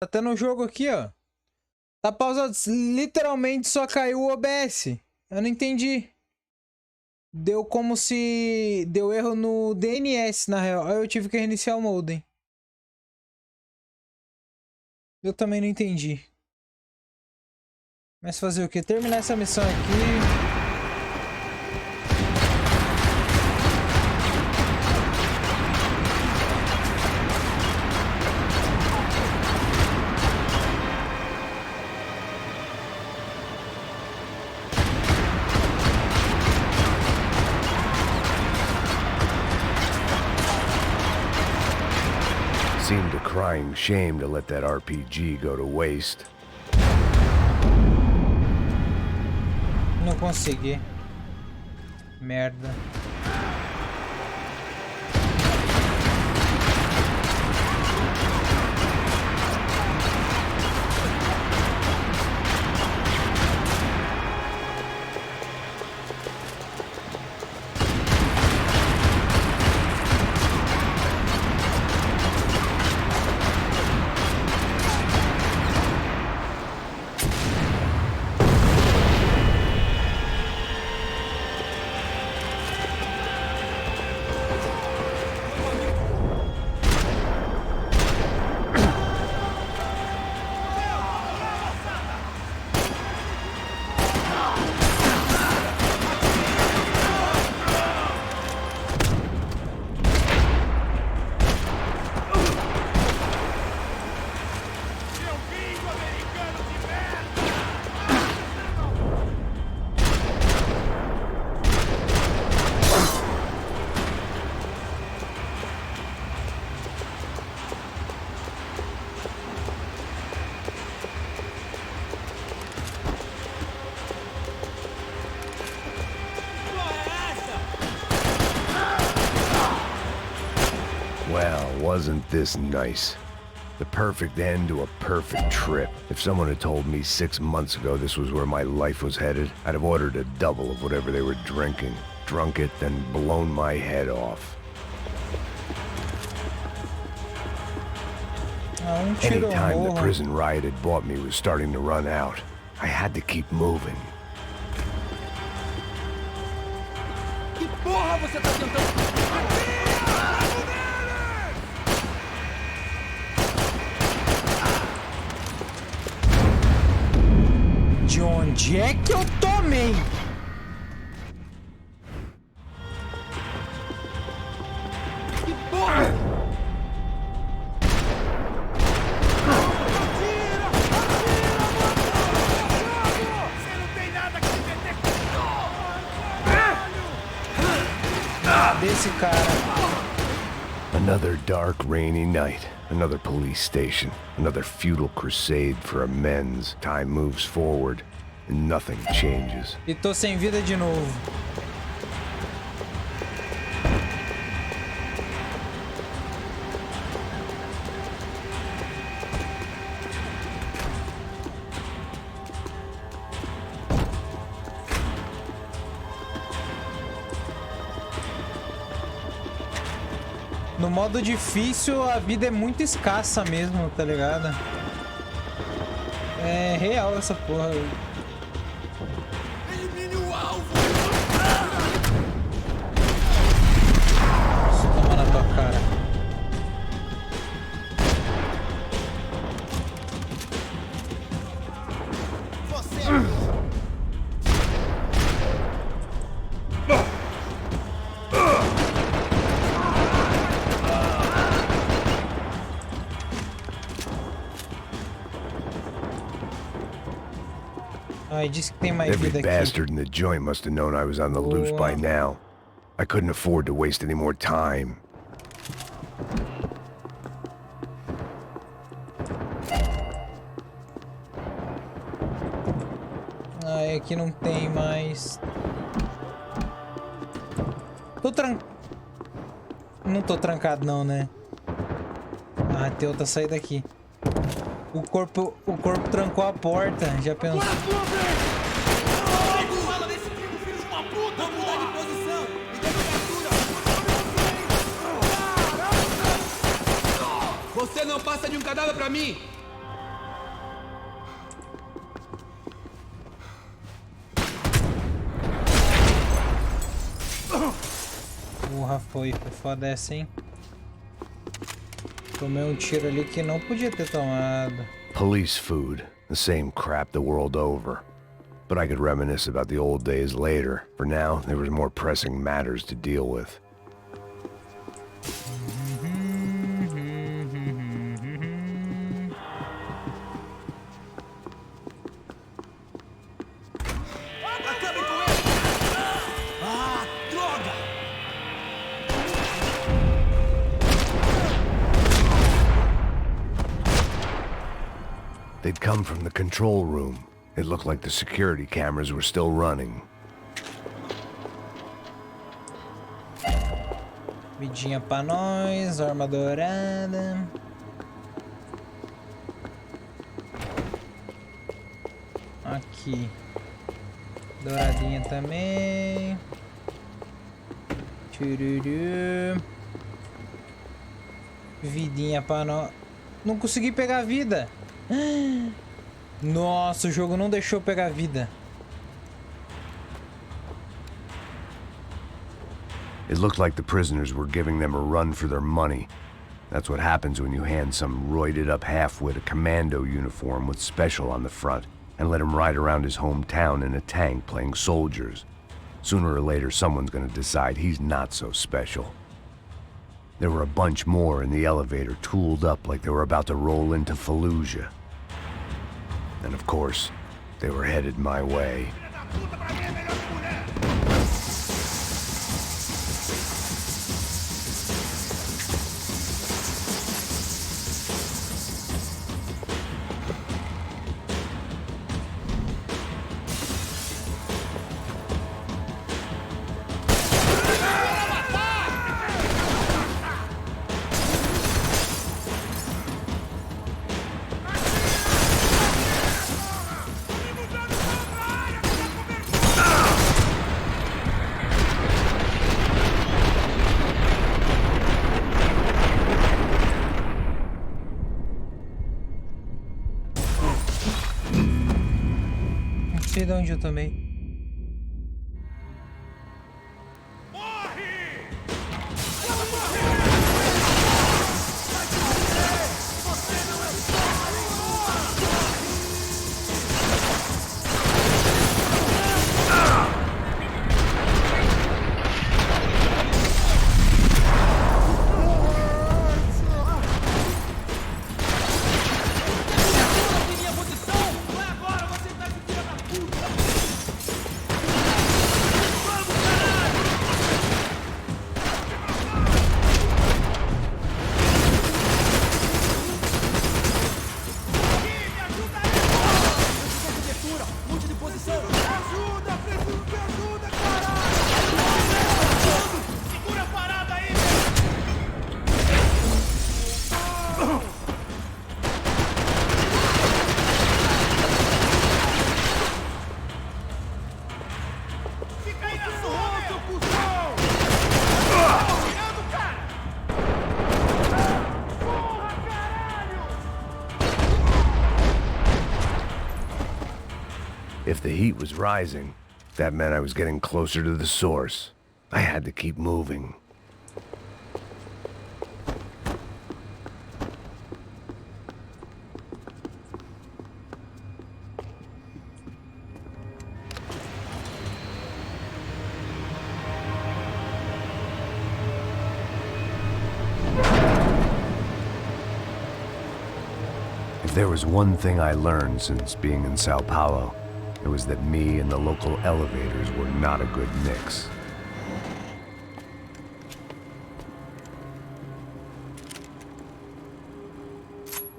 Tá tendo um jogo aqui, ó. Tá pausado. Literalmente só caiu o OBS. Eu não entendi. Deu como se... Deu erro no DNS, na real. Aí eu tive que reiniciar o modem. Eu também não entendi. Mas fazer o quê? Terminar essa missão aqui... Seemed a crying shame to let that RPG go to waste. Não consegui. Merda. Well, wasn't this nice? The perfect end to a perfect trip. If someone had told me 6 months ago this was where my life was headed, I'd have ordered a double of whatever they were drinking, drunk it, then blown my head off. Any time the prison riot had bought me was starting to run out. I had to keep moving. Que porra você tá tentando? De onde é que eu tomei? Que porra! Você não tem nada que se meter com Desse cara. Another dark, rainy night. Another police station. Another futile crusade for amends. Time moves forward, and nothing changes. E tô sem vida de novo. No modo difícil, a vida é muito escassa mesmo, tá ligado? É real essa porra. elimine o alvo! Isso, toma na tua cara. Você Ai, disse que tem mais Every vida aqui. bastard in the joint must have known I was on the loose by now. I couldn't afford to waste any more time. Ai, aqui não tem mais. Não tô trancado não, né? Ah, tem outra saída aqui. O corpo trancou a porta, já pensou? fala desse tipo, filho de uma puta! Vamos mudar de posição! Me dê captura! Você não passa de um cadáver pra mim! Ah, foi foda essa, hein? Tomei um tiro ali que não podia ter tomado. Police food, the same crap the world over. But I could reminisce about the old days later. For now, there was more pressing matters to deal with. Acabem com ele! Ah, droga! They'd come from the control room. It looked like the security cameras were still running. Vidinha pra nós, arma dourada. Aqui. Douradinha também. Chururu. Vidinha pra nós. Não consegui pegar vida. Nossa, o jogo não deixou pegar vida. It looked like the prisoners were giving them a run for their money. That's what happens when you hand some roided-up halfwit a commando uniform with special on the front and let him ride around his hometown in a tank playing soldiers. Sooner or later, someone's gonna decide he's not so special. There were a bunch more in the elevator, tooled up like they were about to roll into Fallujah. And of course, they were headed my way. Não sei de onde eu tomei. If the heat was rising, that meant I was getting closer to the source. I had to keep moving. If there was one thing I learned since being in Sao Paulo, it was that me and the local elevators were not a good mix.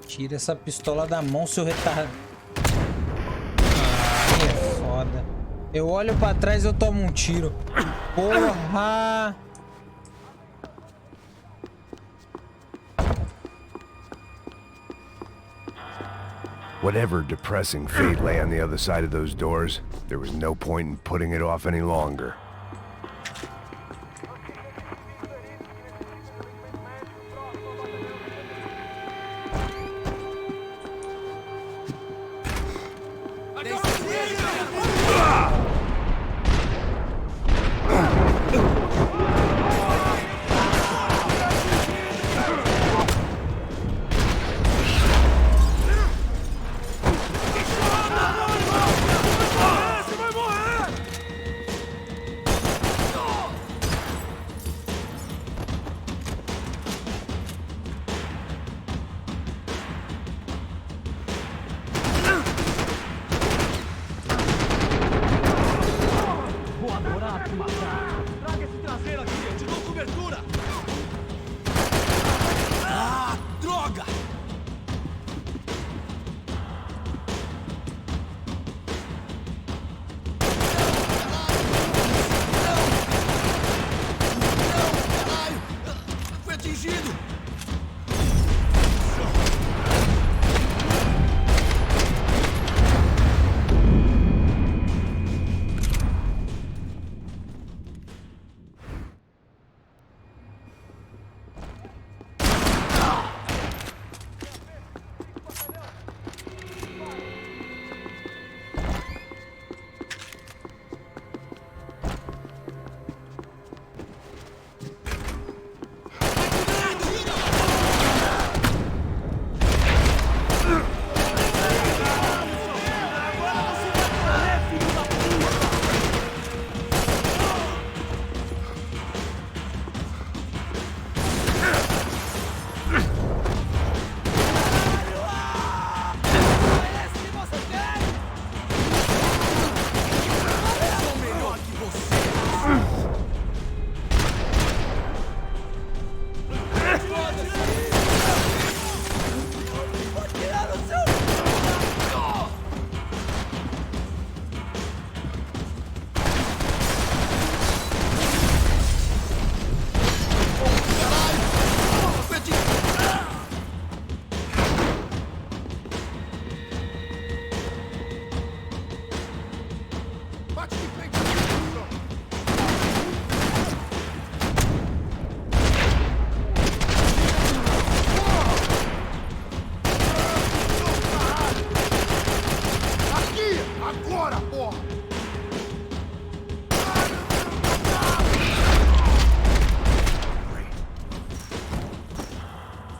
Tira essa pistola da mão, seu retardado. Ah, é foda. Eu olho pra trás e eu tomo um tiro. Porra! Whatever depressing fate lay on the other side of those doors, there was no point in putting it off any longer.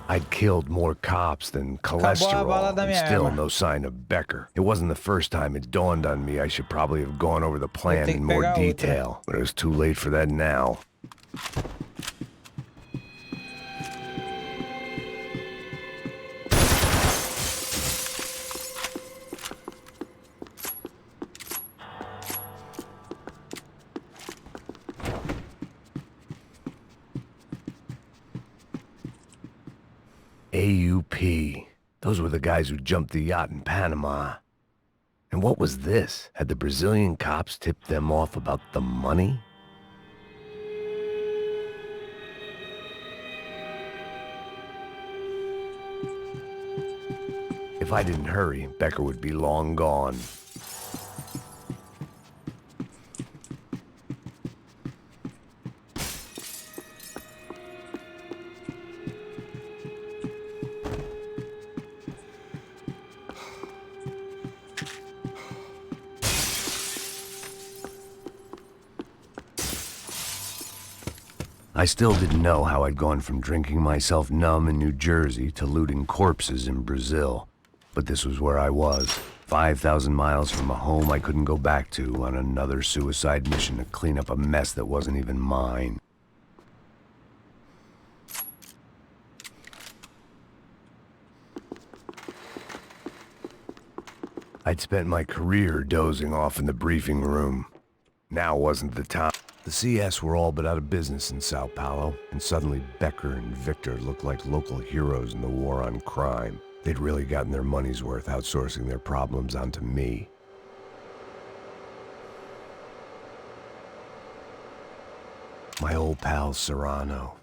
I'd killed more cops than cholesterol, and still no sign of Becker. It wasn't the first time it dawned on me I should probably have gone over the plan in more detail, but it was too late for that now. AUP. Those were the guys who jumped the yacht in Panama. And what was this? Had the Brazilian cops tipped them off about the money? If I didn't hurry, Becker would be long gone. I still didn't know how I'd gone from drinking myself numb in New Jersey to looting corpses in Brazil. But this was where I was, 5,000 miles from a home I couldn't go back to, on another suicide mission to clean up a mess that wasn't even mine. I'd spent my career dozing off in the briefing room. Now wasn't the time. The CS were all but out of business in Sao Paulo, and suddenly Becker and Victor looked like local heroes in the war on crime. They'd really gotten their money's worth outsourcing their problems onto me. My old pal Serrano.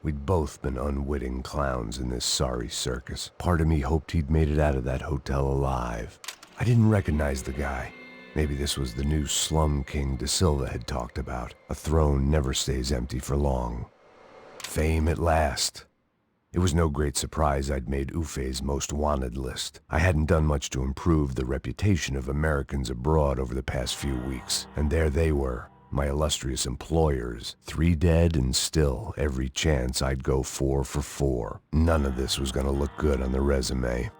We'd both been unwitting clowns in this sorry circus. Part of me hoped he'd made it out of that hotel alive. I didn't recognize the guy. Maybe this was the new slum king De Silva had talked about. A throne never stays empty for long. Fame at last. It was no great surprise I'd made Ufe's most wanted list. I hadn't done much to improve the reputation of Americans abroad over the past few weeks, and there they were, my illustrious employers, 3 dead and still every chance I'd go 4 for 4. None of this was gonna look good on the resume.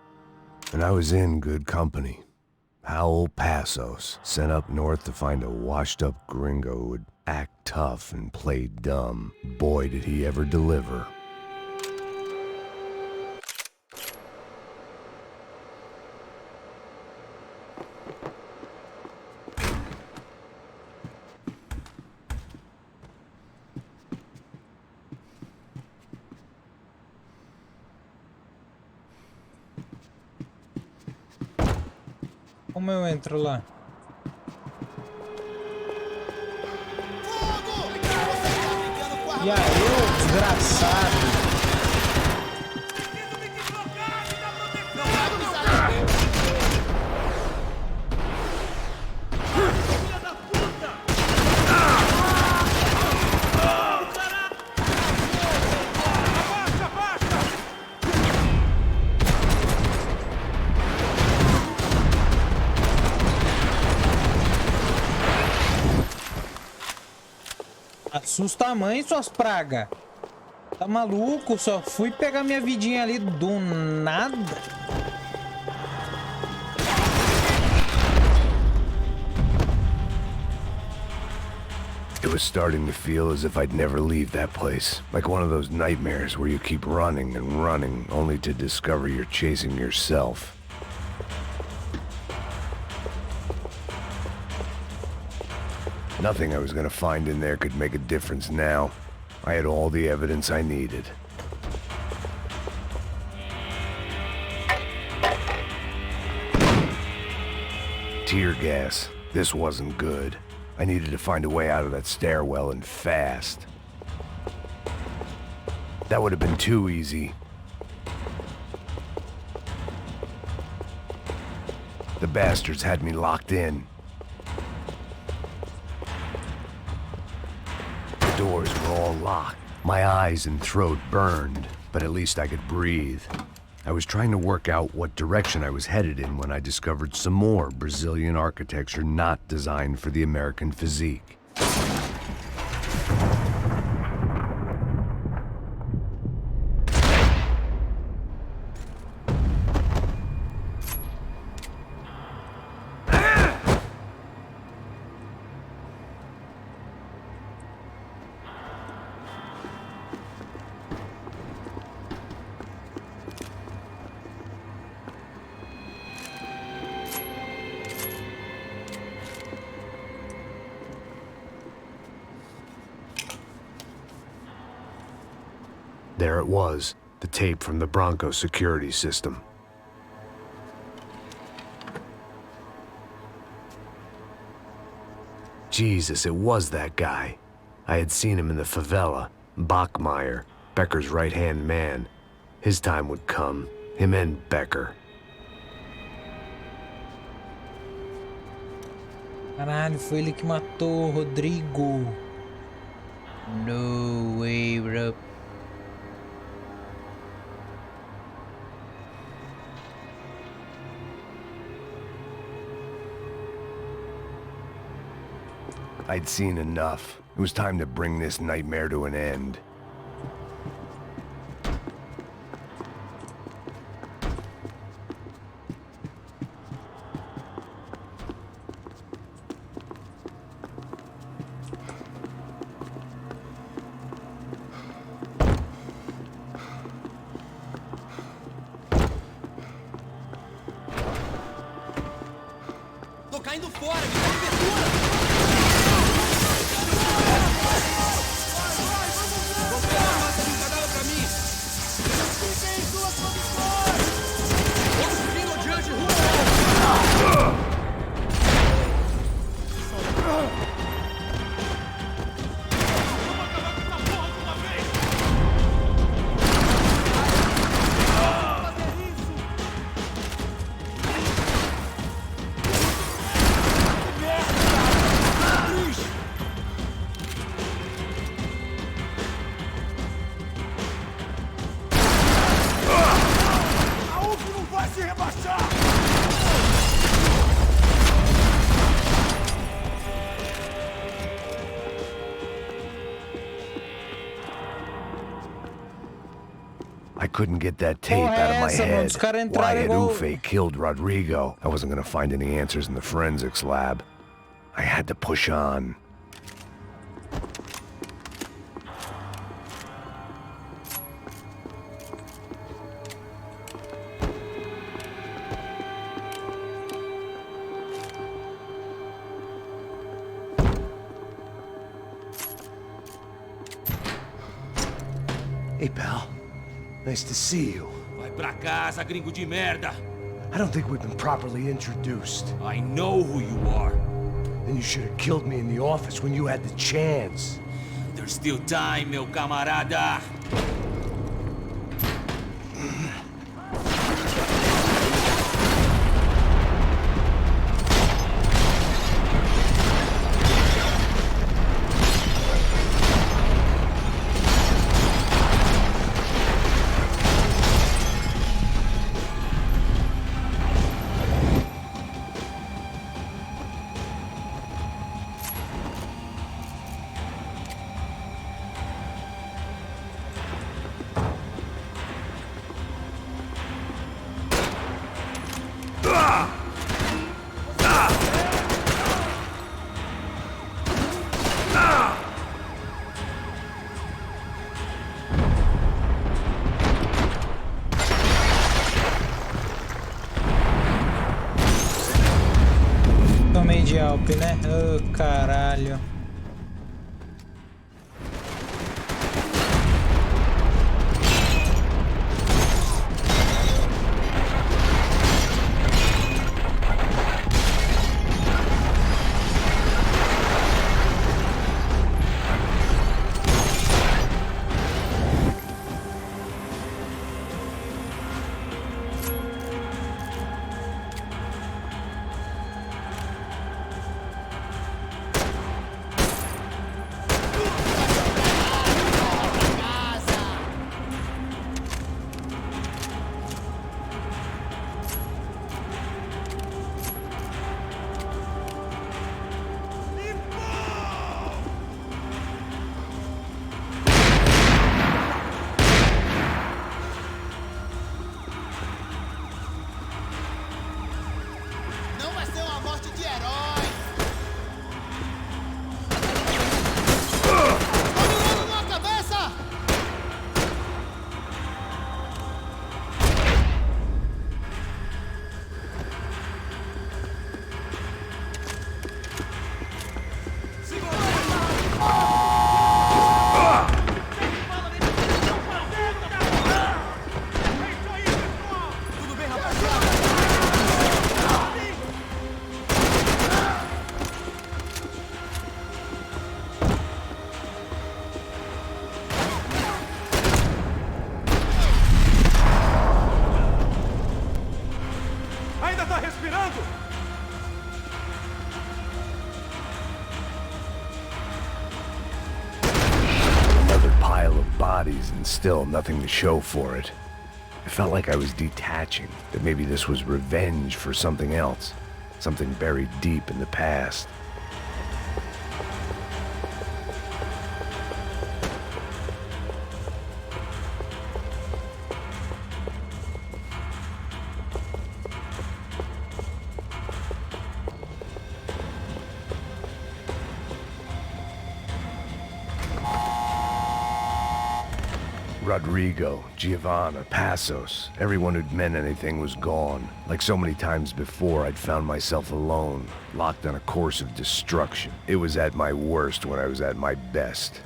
And I was in good company. Howell Passos, sent up north to find a washed-up gringo who would act tough and play dumb. Boy, did he ever deliver. Como eu entro lá? E aí, ô desgraçado! Assusta a mãe, suas pragas. Tá maluco? Só fui pegar minha vidinha ali do nada. It was starting to feel as if I'd never leave that place. Like one of those nightmares where you keep running and running, only to discover you're chasing yourself. Nothing I was gonna find in there could make a difference now. I had all the evidence I needed. Tear gas. This wasn't good. I needed to find a way out of that stairwell and fast. That would have been too easy. The bastards had me locked in. all locked. My eyes and throat burned, but at least I could breathe. I was trying to work out what direction I was headed in when I discovered some more Brazilian architecture not designed for the American physique. There it was, the tape from the Bronco security system. Jesus, it was that guy. I had seen him in the favela, Bachmeyer, Becker's right-hand man. His time would come, him and Becker. Caralho, foi ele que matou o Rodrigo. No way, bro. I'd seen enough. It was time to bring this nightmare to an end. Tô caindo fora, me dá cobertura! I couldn't get that tape out of my head. Why had Ufe killed Rodrigo? I wasn't gonna find any answers in the forensics lab. I had to push on. Hey, pal. Nice to see you. Vai pra casa, gringo de merda! I don't think we've been properly introduced. I know who you are. Then you should have killed me in the office when you had the chance. There's still time, meu camarada! Tomei de Alp, né? Oh, caralho. morte de herói. Tô mirando na cabeça. Tudo bem, rapaziada? Ainda tá respirando? Another pile of bodies and still nothing to show for it. I felt like I was detaching, that maybe this was revenge for something else, something buried deep in the past. Rodrigo, Giovanna, Passos, everyone who'd meant anything was gone. Like so many times before, I'd found myself alone, locked on a course of destruction. It was at my worst when I was at my best.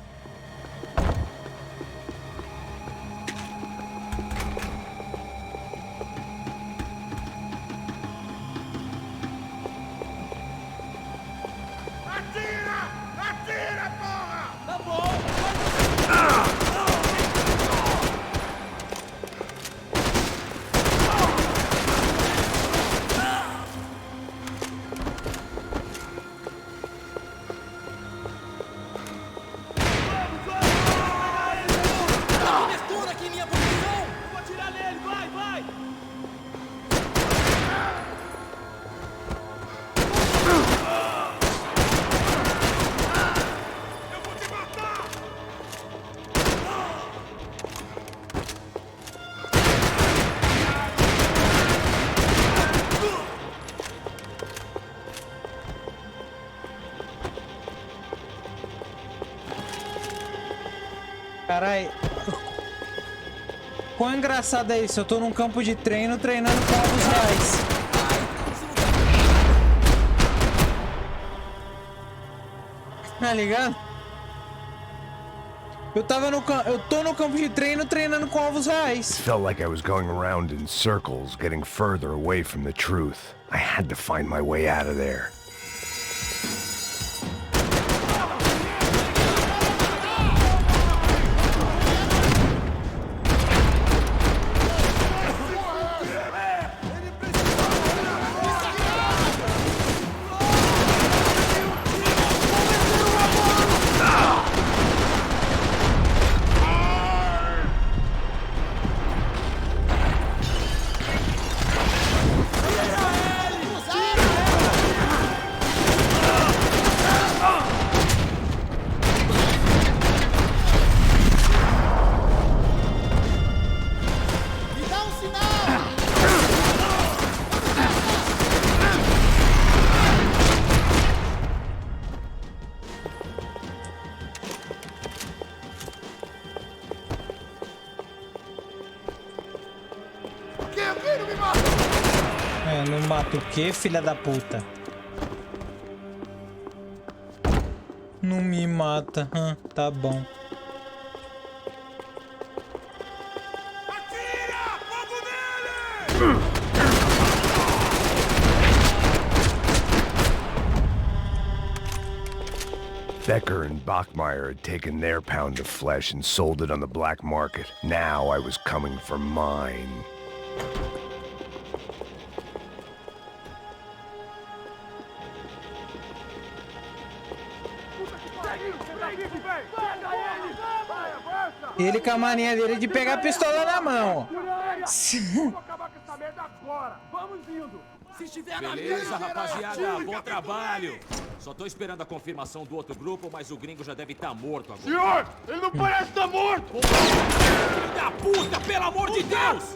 Atira! Atira, porra! Tá bom. Cobertura aqui, minha posição. Eu vou atirar nele, vai, vai! Eu vou te matar! Carai. Quão engraçado é isso? Eu tô num campo de treino treinando com ovos reais. Tá ligado? Eu tô no campo de treino treinando com ovos reais. Felt like I was going around in circles, getting further away from the truth. I had to find my way out of there. Me dá um sinal. Aqui, não me mata! É, não mata o quê, filha da puta? Não me mata. Tá bom. Atira! Fogo nele! Becker and Bachmeyer had taken their pound of flesh and sold it on the black market. Now I was coming for mine. Ele com a mania dele de pegar a pistola na mão. Vou acabar com essa merda agora! Vamos indo! Se estiver na Beleza, linha, rapaziada, bom trabalho. Só tô esperando a confirmação do outro grupo, mas o gringo já deve estar morto agora. Senhor, ele não parece estar morto! Filho da puta, pelo amor de Deus!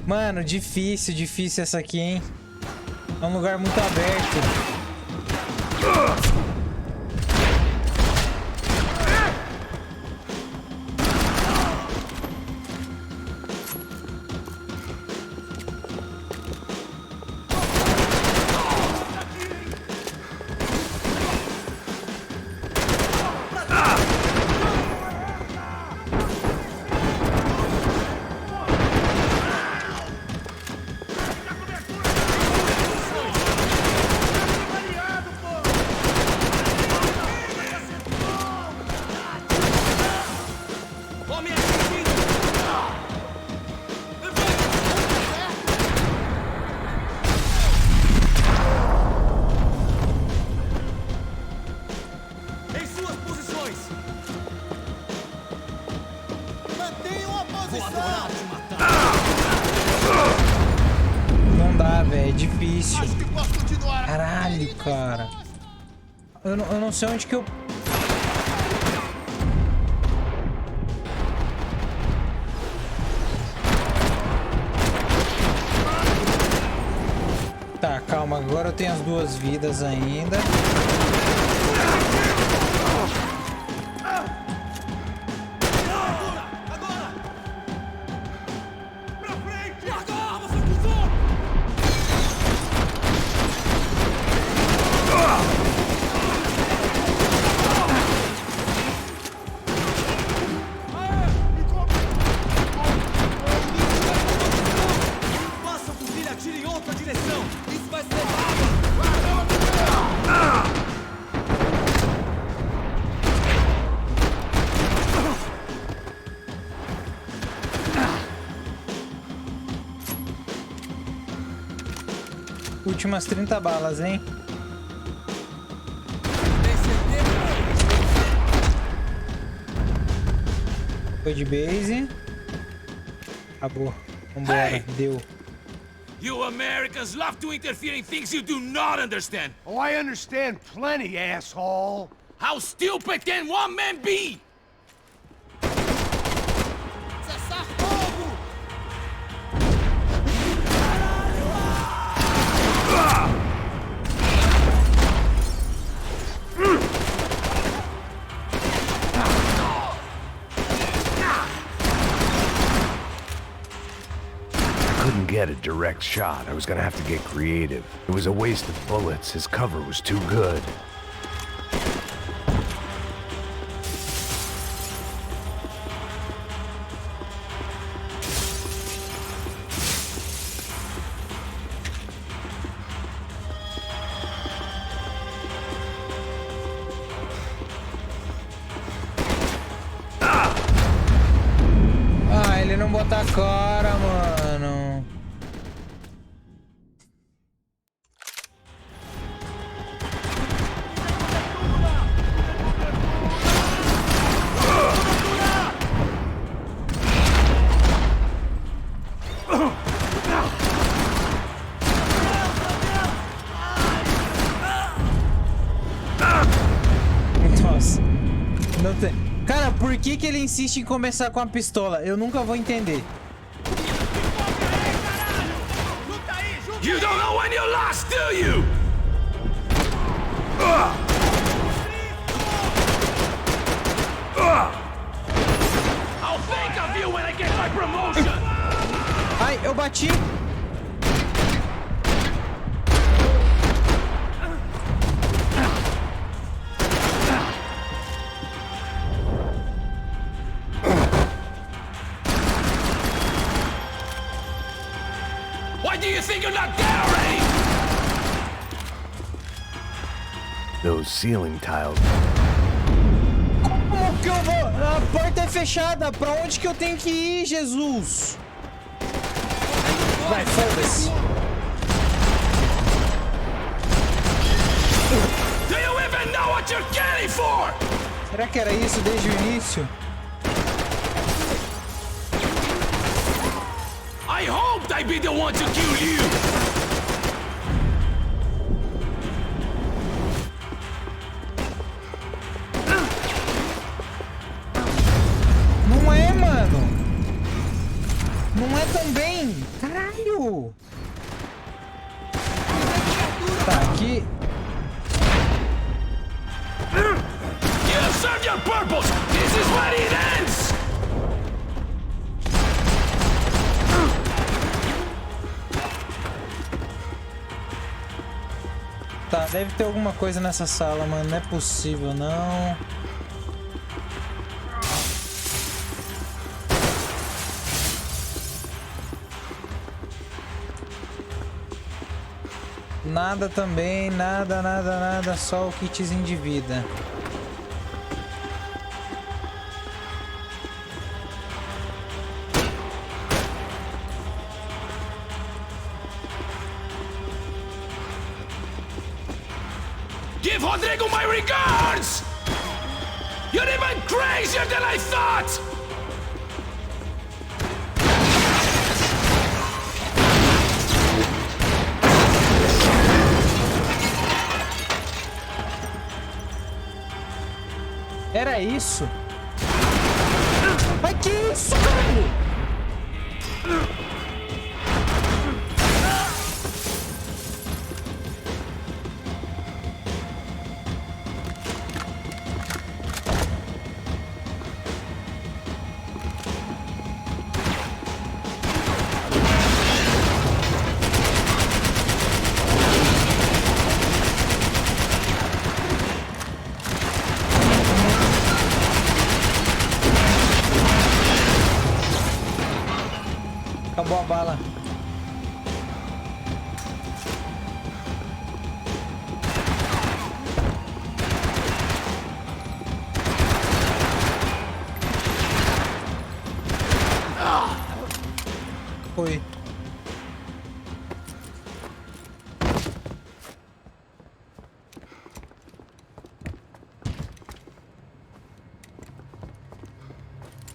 Mano, difícil essa aqui, hein? É um lugar muito aberto. Não dá, velho. É difícil. Caralho, cara. Eu não sei onde que eu... Tá, calma. Agora eu tenho as 2 vidas ainda. Últimas 30 balas, hein? Foi de base. Acabou. Vambora. Hey! Deu. You Americans love to interfere in things you do not understand. Oh, I understand plenty, asshole. How stupid can one man be? Cessar fogo! I couldn't get a direct shot. I was gonna have to get creative. It was a waste of bullets. His cover was too good. Ah, ele não bota a cara, mano. Nossa. Não tem... Cara, por que ele insiste em começar com a pistola? Eu nunca vou entender. You don't know when you lost, do you? I'll think of you when I get my promotion. Ai, eu bati. Why do you think you're not dead already? Those ceiling tiles. Como que eu vou? A porta é fechada. Pra onde que eu tenho que ir, Jesus? Vai, foda-se. Do you even know what you're getting for? Será que era isso desde o início? I hoped I'd be the one to kill you. Não é, mano. Não é também! Caralho! Tá, aqui... You serve your purpose! This is where it ends! Tá, deve ter alguma coisa nessa sala, mano. Não é possível, não. Nada também, nada, só o kitzinho de vida. Give Rodrigo my regards! You're even crazier than I thought! Era isso? Ai, que isso, caralho? Acabou a bala. Foi.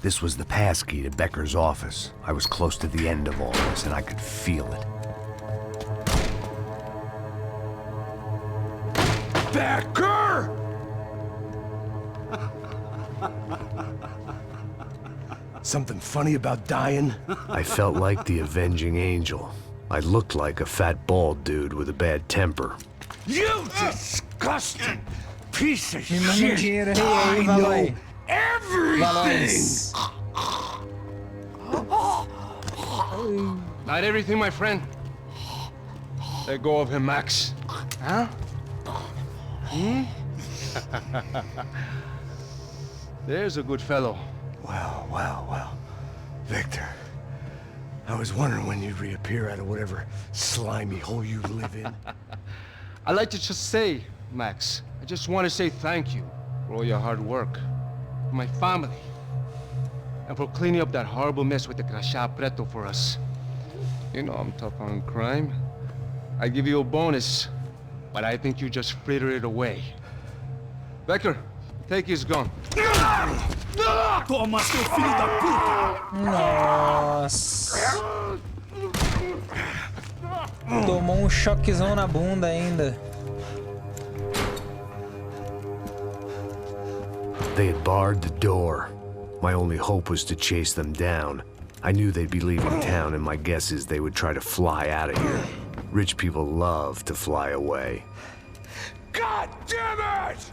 This was the passkey to Becker's office. I was close to the end of all this, and I could feel it. Becker! Something funny about dying? I felt like the avenging angel. I looked like a fat bald dude with a bad temper. You disgusting piece of Me manda shit! dinheiro aí, valeu aí. Everything! Not everything, my friend. Let go of him, Max. Huh? There's a good fellow. Well. Victor, I was wondering when you'd reappear out of whatever slimy hole you live in. I'd like to just say, Max, I just want to say thank you for all your hard work, for my family, and for cleaning up that horrible mess with the Crachá Preto for us. You know I'm tough on crime. I give you a bonus, but I think you just fritter it away. Becker, take his gun. Toma, seu filho da puta! Nossa. Tomou um choquezão na bunda ainda. They had barred the door. My only hope was to chase them down. I knew they'd be leaving town, and my guess is they would try to fly out of here. Rich people love to fly away. God damn it!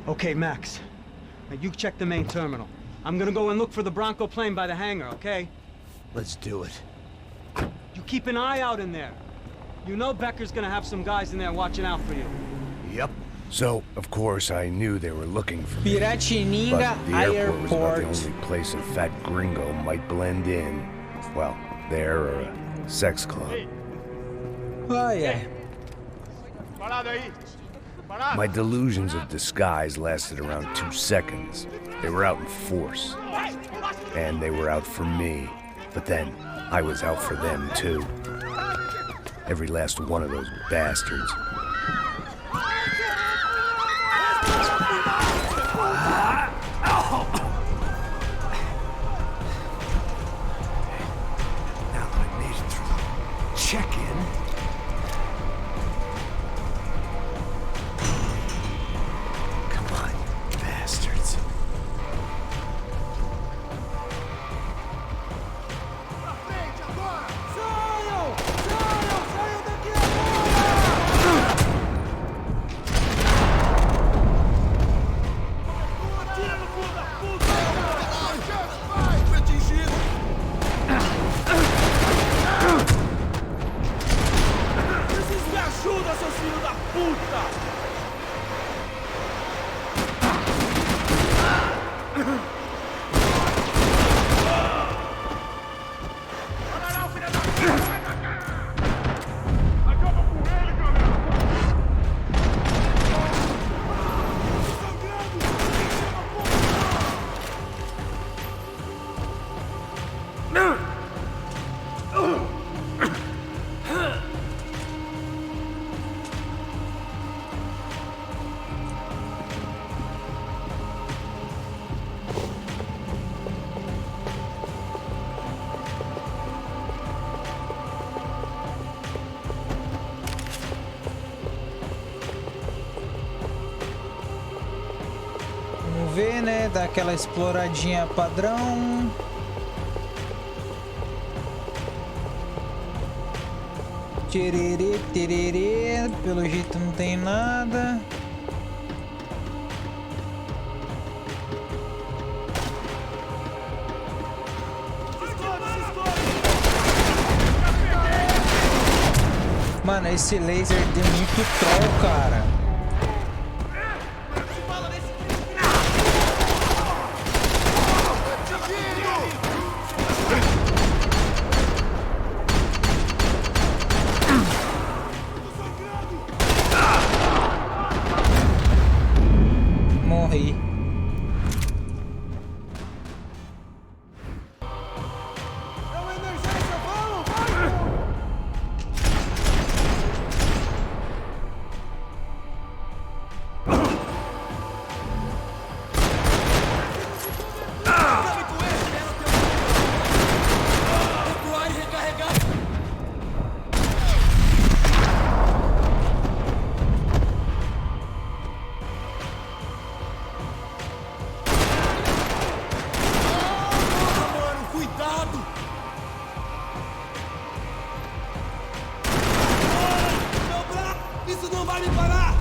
Okay, Max. Now you check the main terminal. I'm gonna go and look for the Bronco plane by the hangar, okay? Let's do it. You keep an eye out in there. You know Becker's gonna have some guys in there watching out for you. Yep. So, of course, I knew they were looking for me. Piratininga But the airport was about the Airport. only place a fat gringo might blend in. Well, there or a sex club. Ah, yeah. Parado aí! Parado! My delusions of disguise lasted around 2 seconds. They were out in force. And they were out for me. But then, I was out for them too. Every last one of those bastards. check-in. Come on, you bastards. Pra frente agora! Saiam! Saiam! Saiam daqui agora! Atira no filho da puta! Vai! Fui atingido! Preciso de ajuda, seus filhos da puta! Olha lá o filho da puta! Vai pra cá! Acaba com ele, galera! Sangrando! Chama a porra! Vamos ver, né? Dar aquela exploradinha padrão. Tererê, tererê. Pelo jeito não tem nada. Mano, esse laser deu muito troll, cara. Morri. É uma emergência, vamos! Vai! Isso não vai me parar!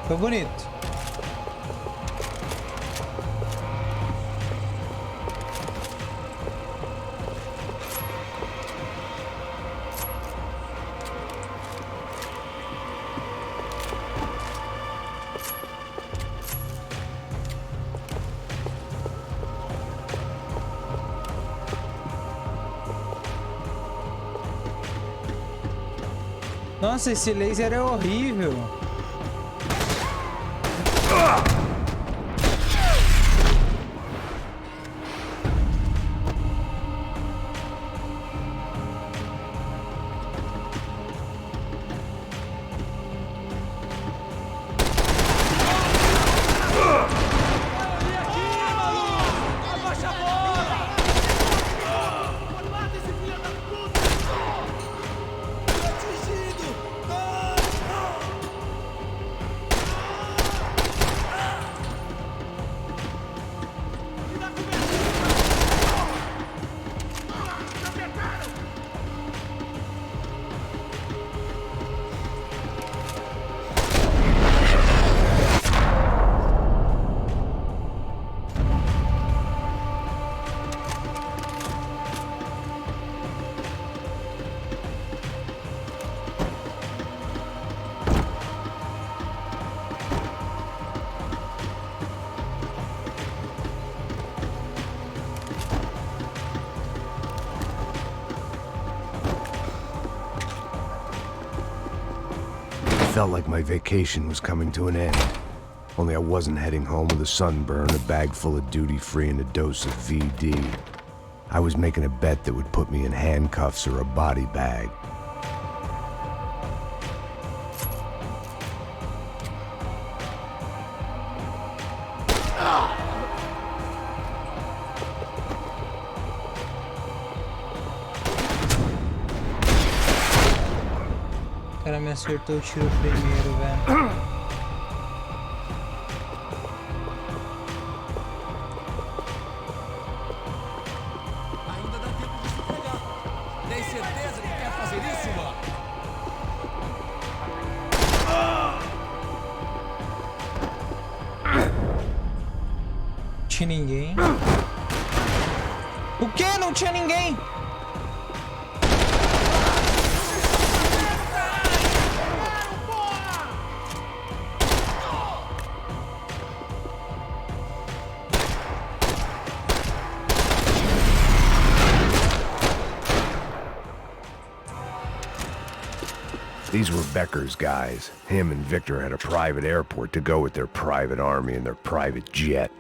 Foi bonito. Nossa, esse laser é horrível. felt like my vacation was coming to an end. Only I wasn't heading home with a sunburn, a bag full of duty-free, and a dose of VD. I was making a bet that would put me in handcuffs or a body bag. O cara me acertou o tiro primeiro, velho. Ainda dá tempo de se pegar. Tem certeza que quer fazer isso, mano? Não tinha ninguém. O quê? Não tinha ninguém? These were Becker's guys. Him and Victor had a private airport to go with their private army and their private jet.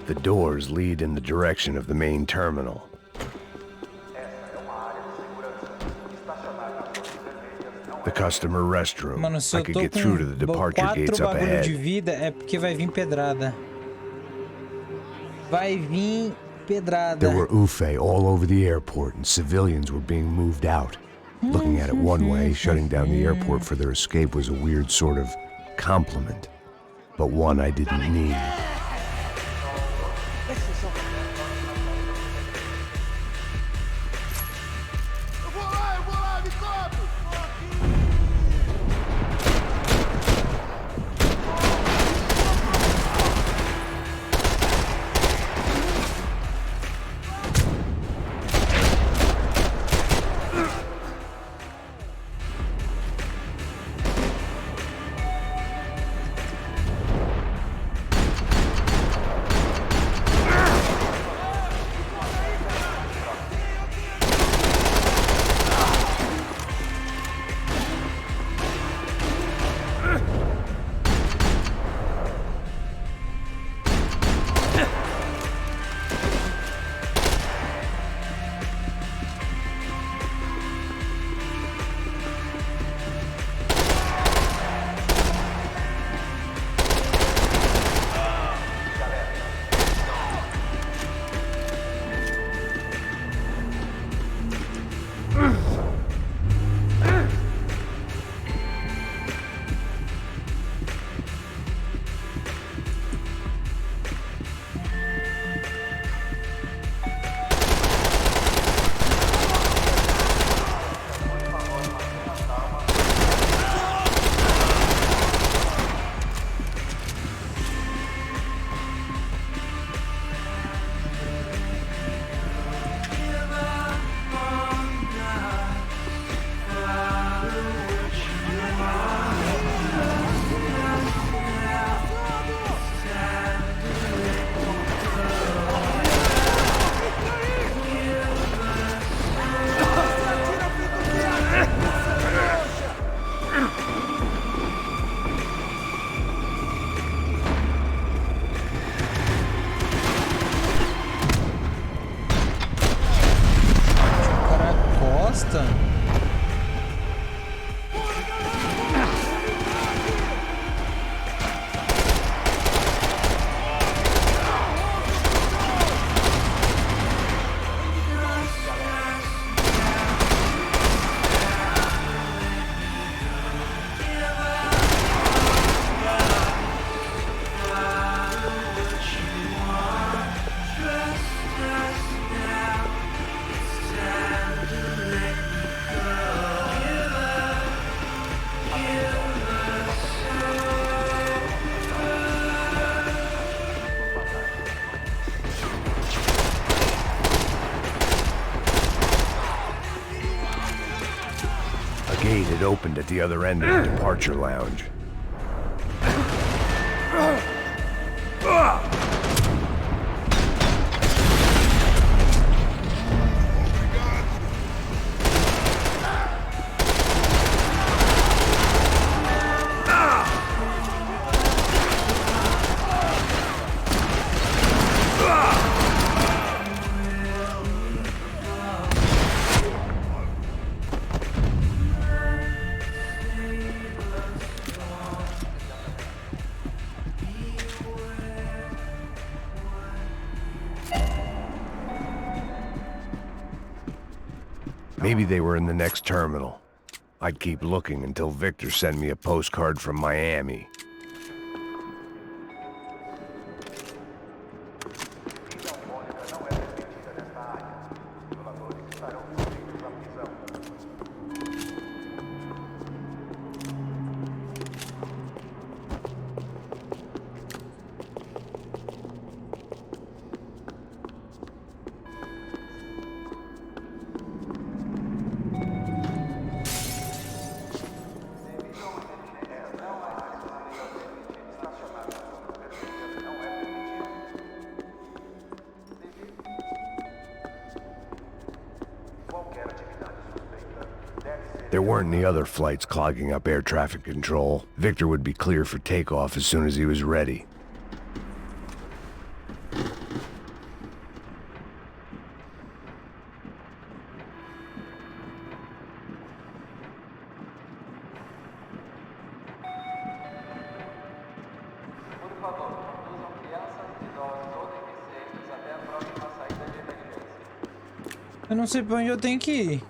The doors lead in the direction of the main terminal. The customer restroom. Mano, se I eu could tô get through to the com departure 4 gates up bagulho de ahead. vida é porque vai vir pedrada. Vai vir pedrada. There were UFE all over the airport and civilians were being moved out. Looking at it one way, shutting down the airport for their escape was a weird sort of compliment, but one I didn't need. gate had opened at the other end of the departure lounge. Maybe they were in the next terminal. I'd keep looking until Victor sent me a postcard from Miami. There weren't any other flights clogging up air traffic control. Victor would be clear for takeoff as soon as he was ready. Eu não sei pra onde eu tenho que ir.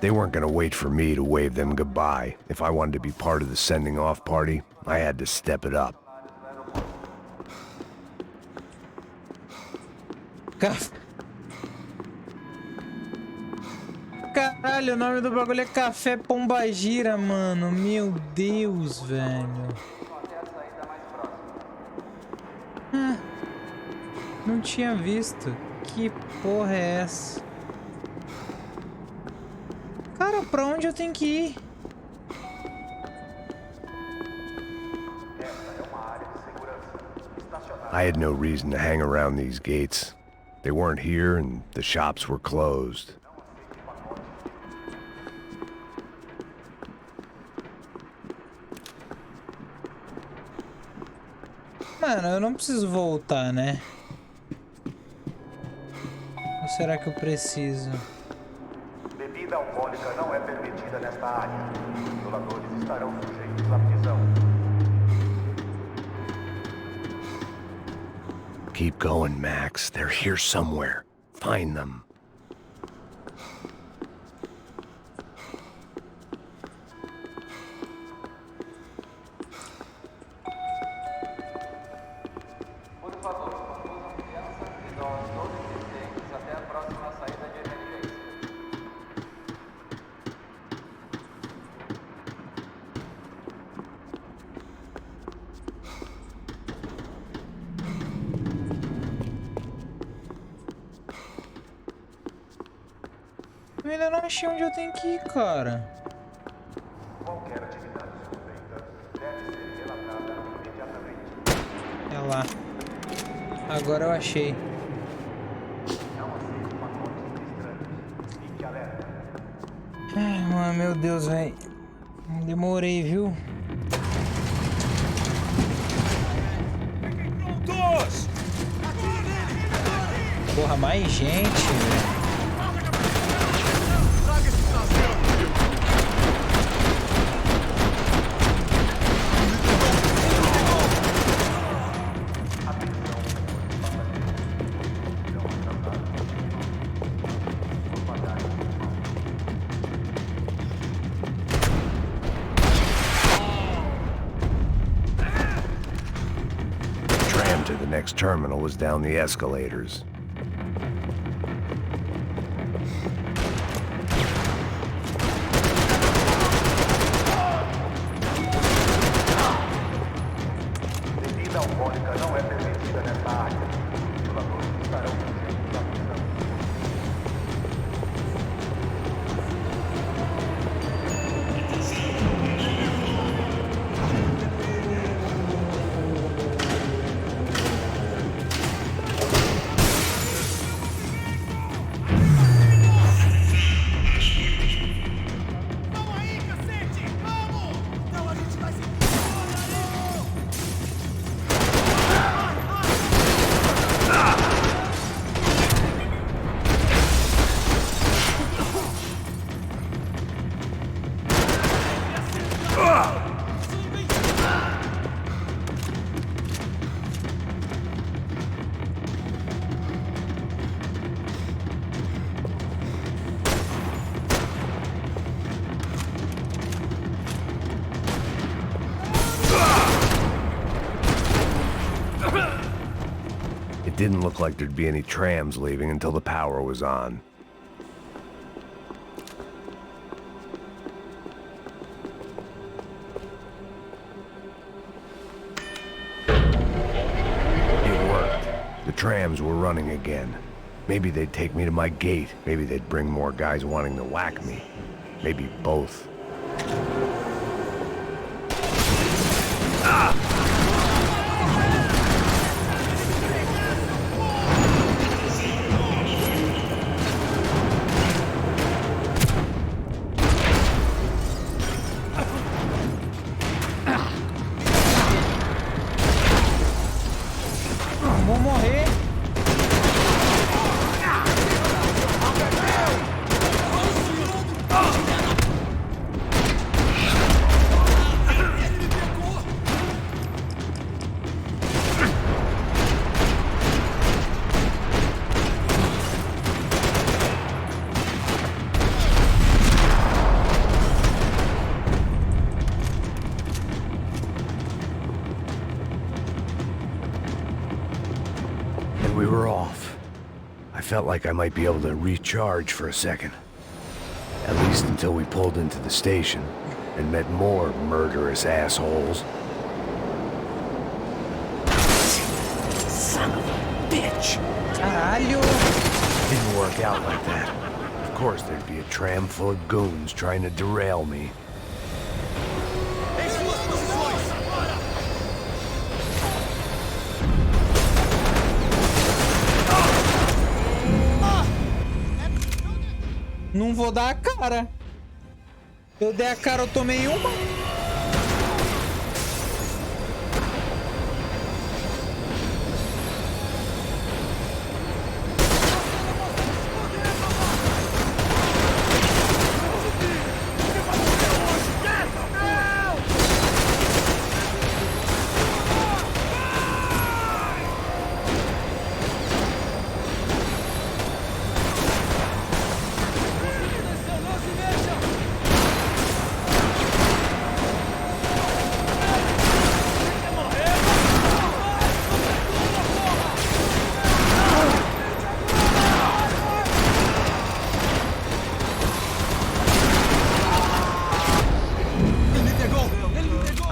They weren't gonna wait for me to wave them goodbye. If I wanted to be part of the sending off party, I had to step it up. Caralho, o nome do bagulho é Café Pombagira, mano. Meu Deus, velho. Não tinha visto. Que porra é essa? Cara, pra onde eu tenho que ir? I had no reason to hang around these gates. They weren't here and the shops were closed. Mano, eu não preciso voltar, né? Ou será que eu preciso? Bebida alcoólica não é permitida nesta área. Violadores estarão sujeitos à prisão. Keep going, Max. They're here somewhere. Find them. Eu ainda não achei onde eu tenho que ir, cara. Qualquer atividade suspeita deve ser relatada imediatamente. É lá. Agora eu achei. Não aceite pacotes de estranhos. Fique alerta. Ai, mano, meu Deus, velho. Demorei, viu? Todos! Porra, mais gente, velho. The next terminal was down the escalators. didn't look like there'd be any trams leaving until the power was on. It worked. The trams were running again. Maybe they'd take me to my gate. Maybe they'd bring more guys wanting to whack me. Maybe both. Vou morrer. And we were off. I felt like I might be able to recharge for a second. At least until we pulled into the station and met more murderous assholes. Son of a bitch! Caralho. Didn't work out like that. Of course there'd be a tram full of goons trying to derail me. Não vou dar a cara. Eu dei a cara, eu tomei uma.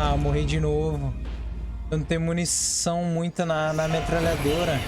Ah, morri de novo. Eu não tenho munição muita na metralhadora.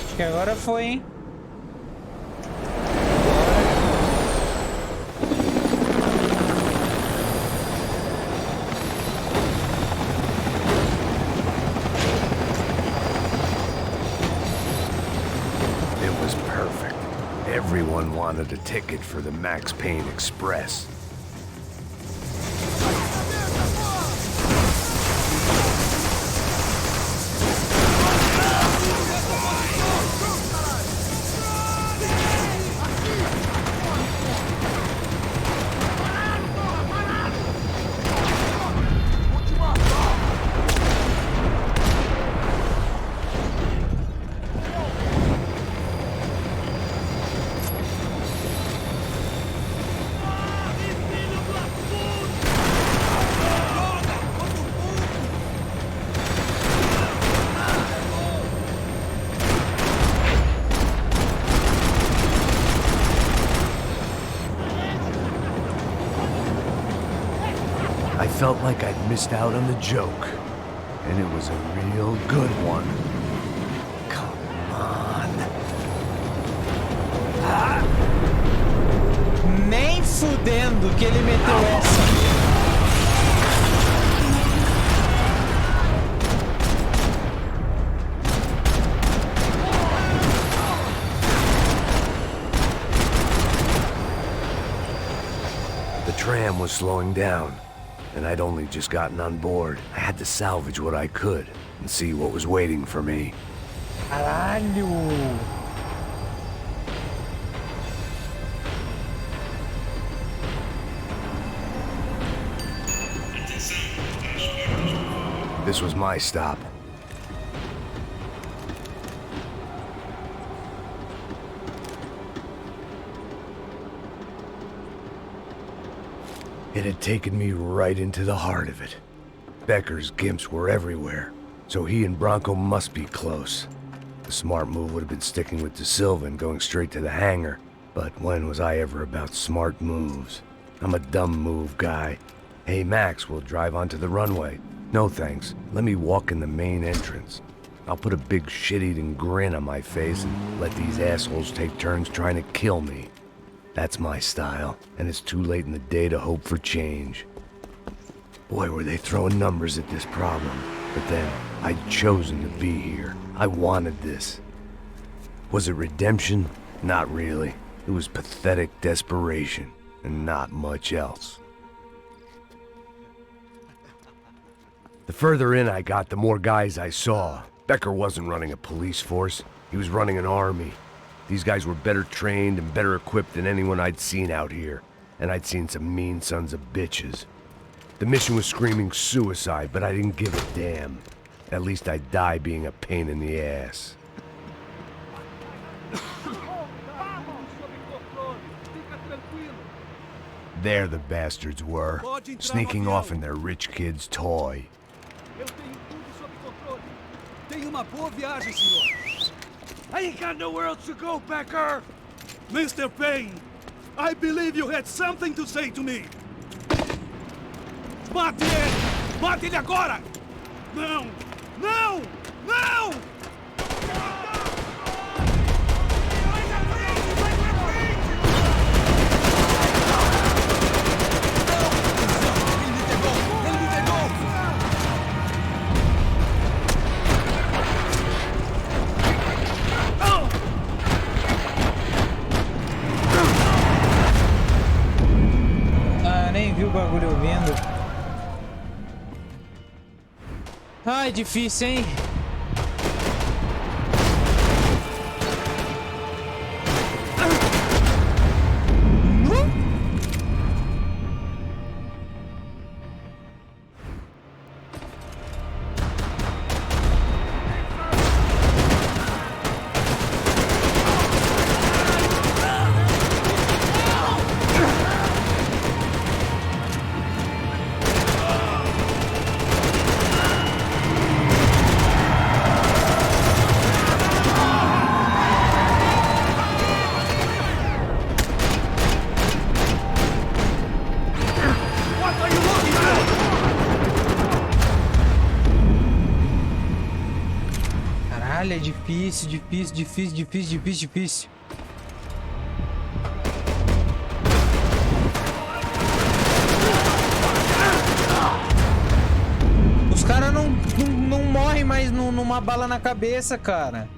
Acho que agora foi, hein? It was perfect. Everyone wanted a ticket for the Max Payne Express. felt like I'd missed out on the joke. And it was a real good one. Come on. Nem fudendo que ele meteu essa. The tram was slowing down, and I'd only just gotten on board. I had to salvage what I could and see what was waiting for me. Caralho! This was my stop. It had taken me right into the heart of it. Becker's gimps were everywhere, so he and Bronco must be close. The smart move would have been sticking with De Silva and going straight to the hangar, but when was I ever about smart moves? I'm a dumb move guy. Hey Max, we'll drive onto the runway. No thanks, let me walk in the main entrance. I'll put a big shit-eating grin on my face and let these assholes take turns trying to kill me. That's my style, and it's too late in the day to hope for change. Boy, were they throwing numbers at this problem. But then, I'd chosen to be here. I wanted this. Was it redemption? Not really. It was pathetic desperation, and not much else. The further in I got, the more guys I saw. Becker wasn't running a police force. He was running an army. These guys were better trained and better equipped than anyone I'd seen out here. And I'd seen some mean sons of bitches. The mission was screaming suicide, but I didn't give a damn. At least I'd die being a pain in the ass. There the bastards were, sneaking off in their rich kid's toy. Tenha uma boa viagem, senhor. I ain't got nowhere else to go, Becker! Mr. Payne, I believe you had something to say to me. Mate ele! Mate ele agora! Não! Não! Não! Vi o bagulho vindo. Ai, difícil, hein? É difícil. Os caras não morrem mais numa bala na cabeça, cara.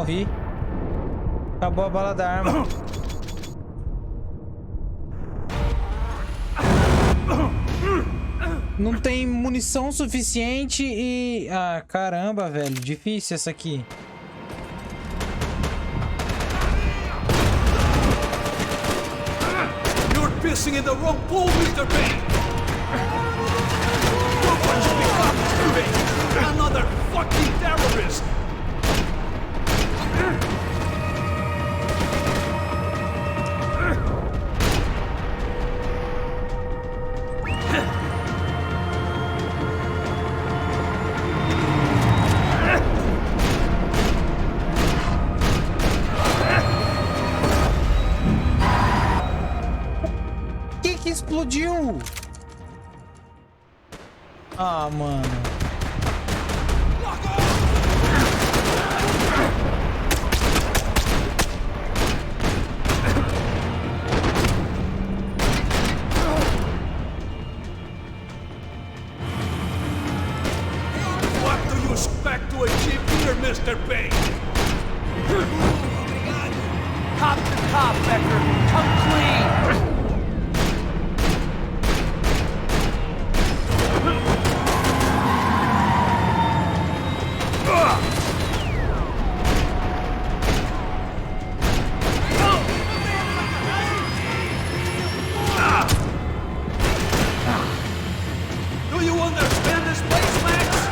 Morri. Acabou a bala da arma. Não tem munição suficiente e... Ah, caramba, velho. Difícil essa aqui. You're pissing in the wrong pool, Mr. Payne! Look what you become, Mr. Payne! Another fucking terrorist! Explodiu! Ah, mano. What do you expect to achieve here, Mr. Payne? Cop to cop, Becker. Come clean. Do you understand this place, Max?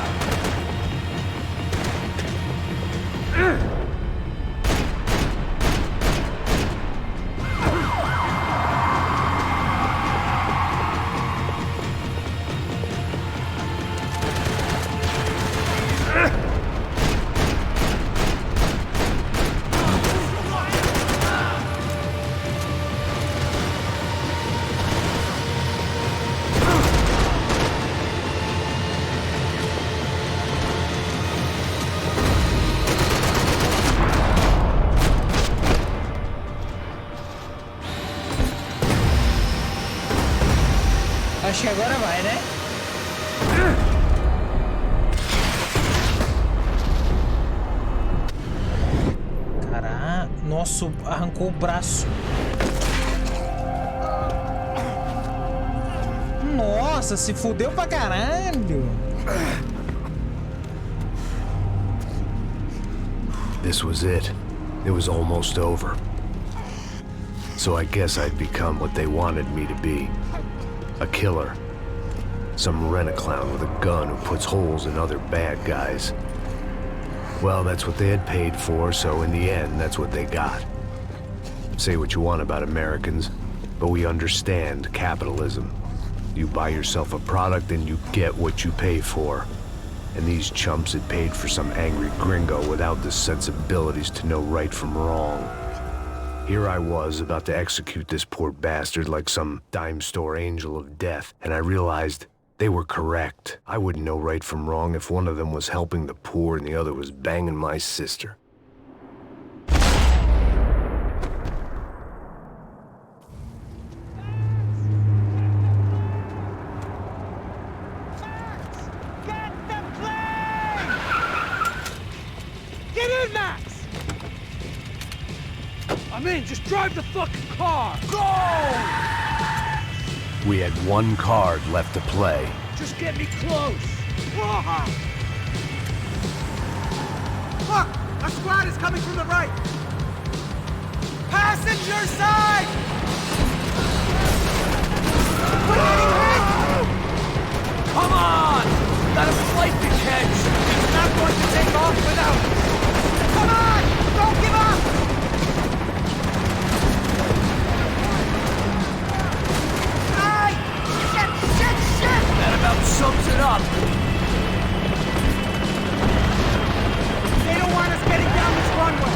Acho que agora vai, né? Caraca, nossa, arrancou o braço. Nossa, se fudeu pra caralho. This was it. It was almost over. So I guess I'd become what they wanted me to be. A killer. Some rent-a-clown with a gun who puts holes in other bad guys. Well, that's what they had paid for, so in the end, that's what they got. Say what you want about Americans, but we understand capitalism. You buy yourself a product and you get what you pay for. And these chumps had paid for some angry gringo without the sensibilities to know right from wrong. Here I was, about to execute this poor bastard like some dime store angel of death, and I realized they were correct. I wouldn't know right from wrong if one of them was helping the poor and the other was banging my sister. Get the plane! Get in, Max! I'm in, just drive the fucking car! Go! We had one card left to play. Just get me close! Look! A squad is coming from the right! Passenger side! Come on! Got a flight to catch! It's not going to take off without... Come on! Don't give up! That about sums it up. They don't want us getting down this runway.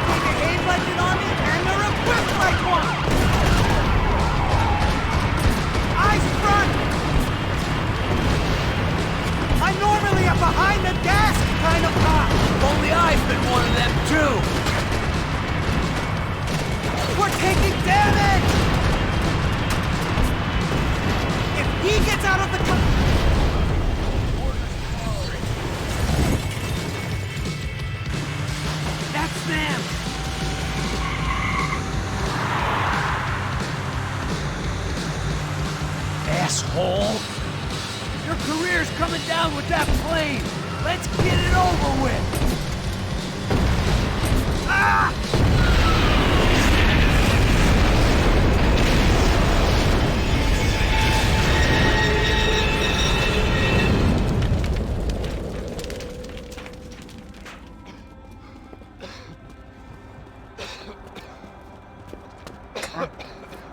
They behave like an army and they're equipped like one. Eyes front. I'm normally a behind the desk kind of cop. Only I've been one of them too. We're taking damage! If he gets out of the car... asshole! Your career's coming down with that plane! Let's get it over with! Ah!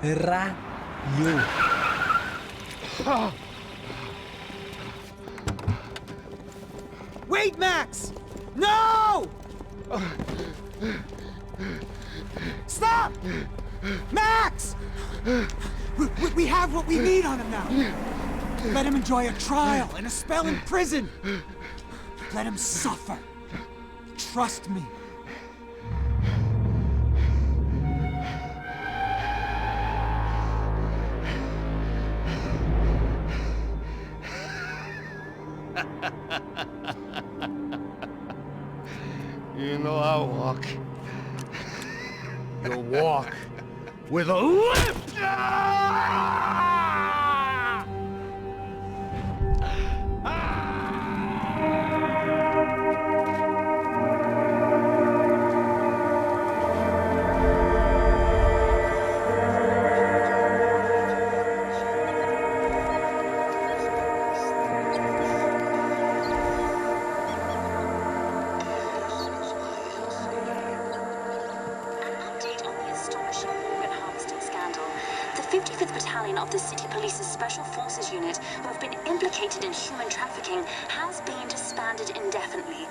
Raio. Wait, Max! No! Stop! Max! We have what we need on him now. Let him enjoy a trial and a spell in prison. Let him suffer. Trust me. You know I walk. You'll walk with a lift! Of the City Police's Special Forces Unit, who have been implicated in human trafficking, has been disbanded indefinitely.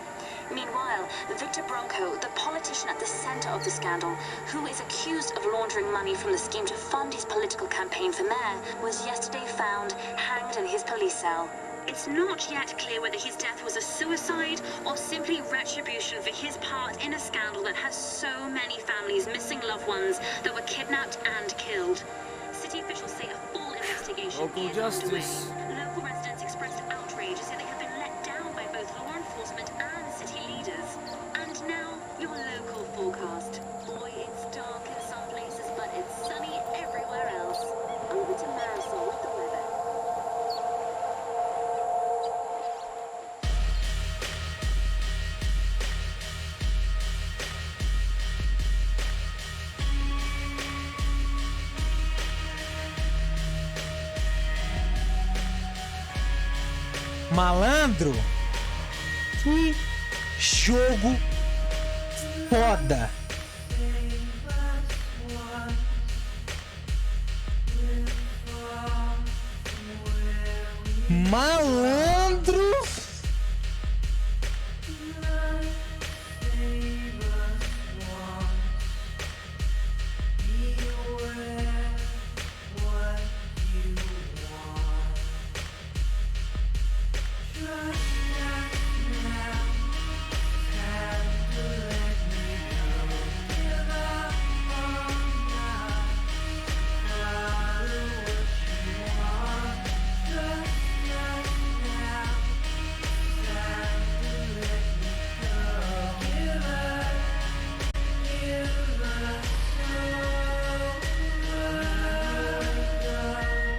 Meanwhile, Victor Bronco, the politician at the center of the scandal, who is accused of laundering money from the scheme to fund his political campaign for mayor, was yesterday found hanged in his police cell. It's not yet clear whether his death was a suicide or simply retribution for his part in a scandal that has so many families missing loved ones that were kidnapped and killed. City officials say a full investigation is underway. Local residents expressed outrage as if they have been let down by both law enforcement and city leaders. And now, your local forecast. Boy, it's dark in some places, but it's sunny everywhere else. Over to Marisol with the weather. Malandro, que jogo foda. Malandro.